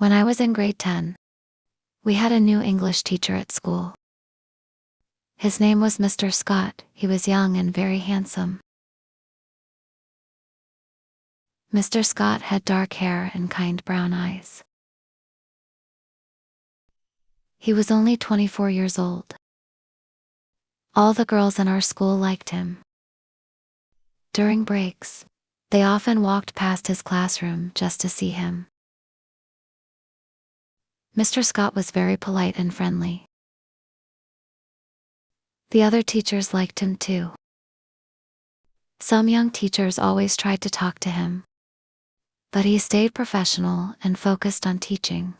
When I was in grade 10, we had a new English teacher at school. His name was Mr. Scott. He was young and very handsome. Mr. Scott had dark hair and kind brown eyes. He was only 24 years old. All the girls in our school liked him. During breaks, they often walked past his classroom just to see him. Mr. Scott was very polite and friendly. The other teachers liked him too. Some young teachers always tried to talk to him, but he stayed professional and focused on teaching.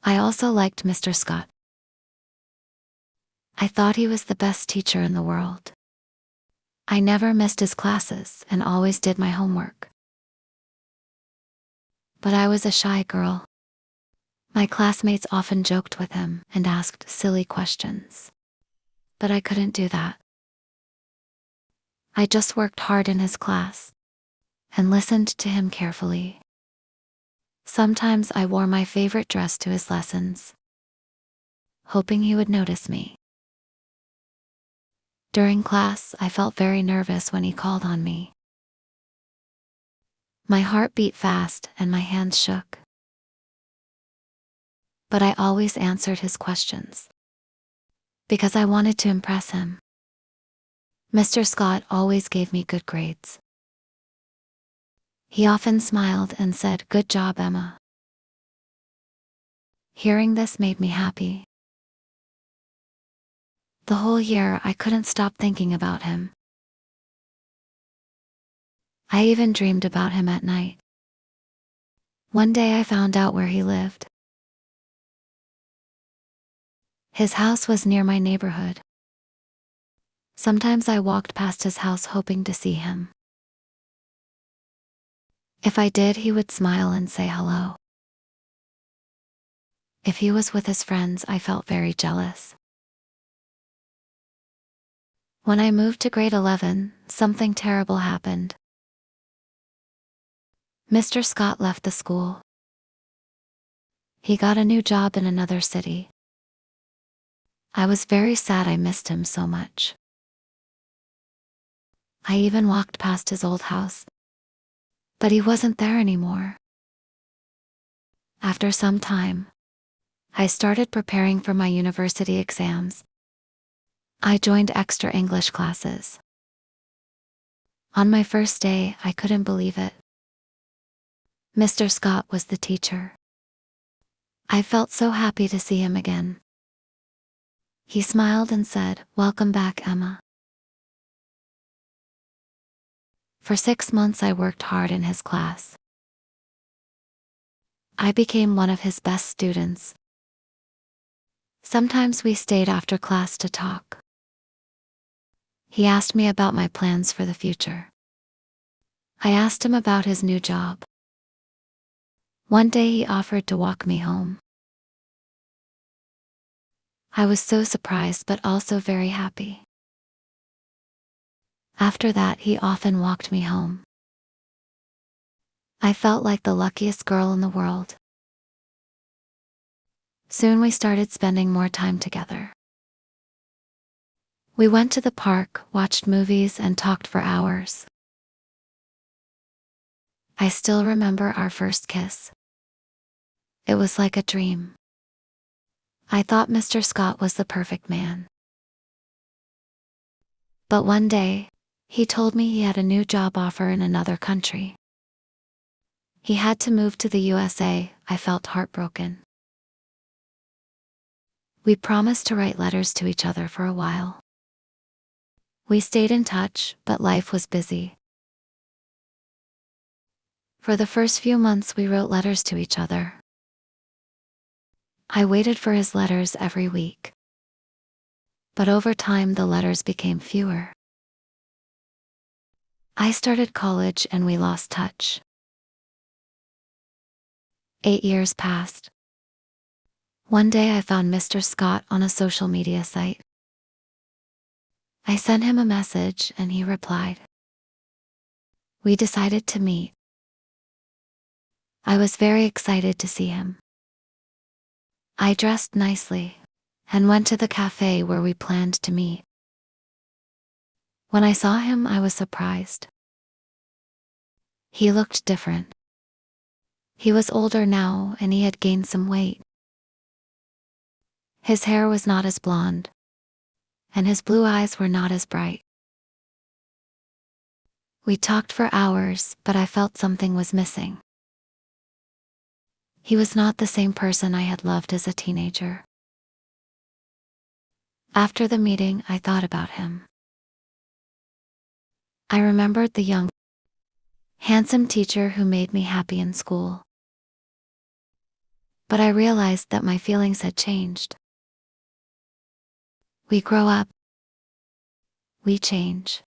I also liked Mr. Scott. I thought he was the best teacher in the world. I never missed his classes and always did my homework. But I was a shy girl. My classmates often joked with him and asked silly questions. But I couldn't do that. I just worked hard in his class and listened to him carefully. Sometimes I wore my favorite dress to his lessons, hoping he would notice me. During class, I felt very nervous when he called on me. My heart beat fast and my hands shook. But I always answered his questions because I wanted to impress him. Mr. Scott always gave me good grades. He often smiled and said, "Good job, Emma." Hearing this made me happy. The whole year I couldn't stop thinking about him. I even dreamed about him at night. One day I found out where he lived. His house was near my neighborhood. Sometimes I walked past his house hoping to see him. If I did, he would smile and say hello. If he was with his friends, I felt very jealous. When I moved to grade 11, something terrible happened. Mr. Scott left the school. He got a new job in another city. I was very sad. I missed him so much. I even walked past his old house, but he wasn't there anymore. After some time, I started preparing for my university exams. I joined extra English classes. On my first day, I couldn't believe it. Mr. Scott was the teacher. I felt so happy to see him again. He smiled and said, "Welcome back, Emma." For 6 months I worked hard in his class. I became one of his best students. Sometimes we stayed after class to talk. He asked me about my plans for the future. I asked him about his new job. One day he offered to walk me home. I was so surprised but also very happy. After that, he often walked me home. I felt like the luckiest girl in the world. Soon we started spending more time together. We went to the park, watched movies, and talked for hours. I still remember our first kiss. It was like a dream. I thought Mr. Scott was the perfect man. But one day, he told me he had a new job offer in another country. He had to move to the USA. I felt heartbroken. We promised to write letters to each other for a while. We stayed in touch, but life was busy. For the first few months, we wrote letters to each other. I waited for his letters every week. But over time, the letters became fewer. I started college and we lost touch. 8 years passed. One day I found Mr. Scott on a social media site. I sent him a message and he replied. We decided to meet. I was very excited to see him. I dressed nicely and went to the cafe where we planned to meet. When I saw him, I was surprised. He looked different. He was older now and he had gained some weight. His hair was not as blonde, and his blue eyes were not as bright. We talked for hours, but I felt something was missing. He was not the same person I had loved as a teenager. After the meeting, I thought about him. I remembered the young, handsome teacher who made me happy in school. But I realized that my feelings had changed. We grow up. We change.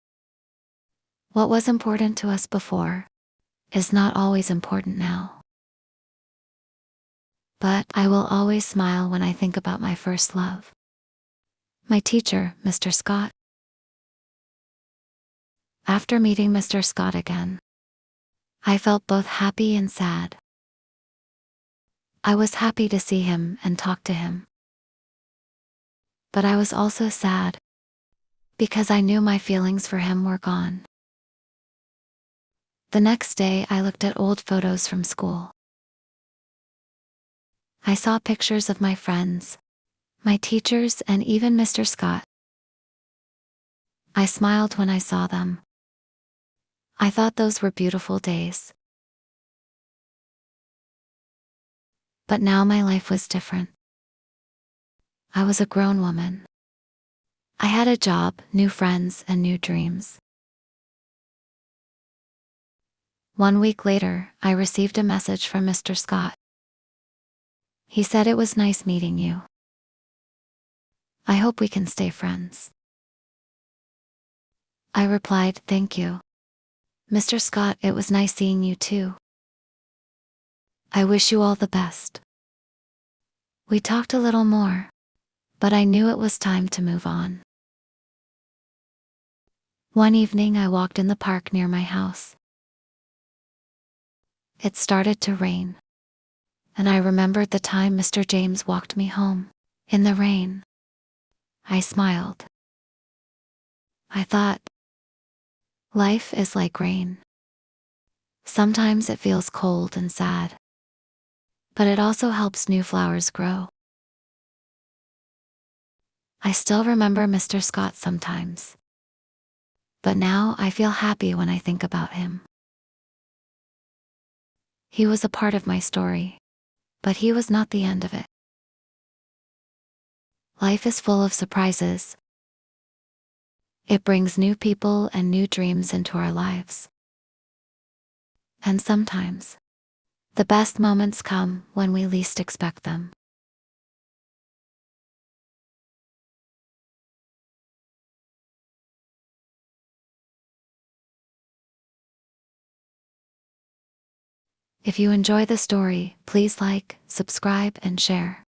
What was important to us before is not always important now. But I will always smile when I think about my first love. My teacher, Mr. Scott. After meeting Mr. Scott again, I felt both happy and sad. I was happy to see him and talk to him. But I was also sad because I knew my feelings for him were gone. The next day, I looked at old photos from school. I saw pictures of my friends, my teachers, and even Mr. Scott. I smiled when I saw them. I thought those were beautiful days. But now my life was different. I was a grown woman. I had a job, new friends, and new dreams. 1 week later, I received a message from Mr. Scott. He said it was nice meeting you. I hope we can stay friends. I replied, thank you. Mr. Scott, it was nice seeing you too. I wish you all the best. We talked a little more, but I knew it was time to move on. One evening, I walked in the park near my house. It started to rain, and I remembered the time Mr. James walked me home in the rain. I smiled. I thought, life is like rain. Sometimes it feels cold and sad, but it also helps new flowers grow. I still remember Mr. Scott sometimes, but now I feel happy when I think about him. He was a part of my story, but he was not the end of it. Life is full of surprises. It brings new people and new dreams into our lives. And sometimes, the best moments come when we least expect them. If you enjoy the story, please like, subscribe, and share.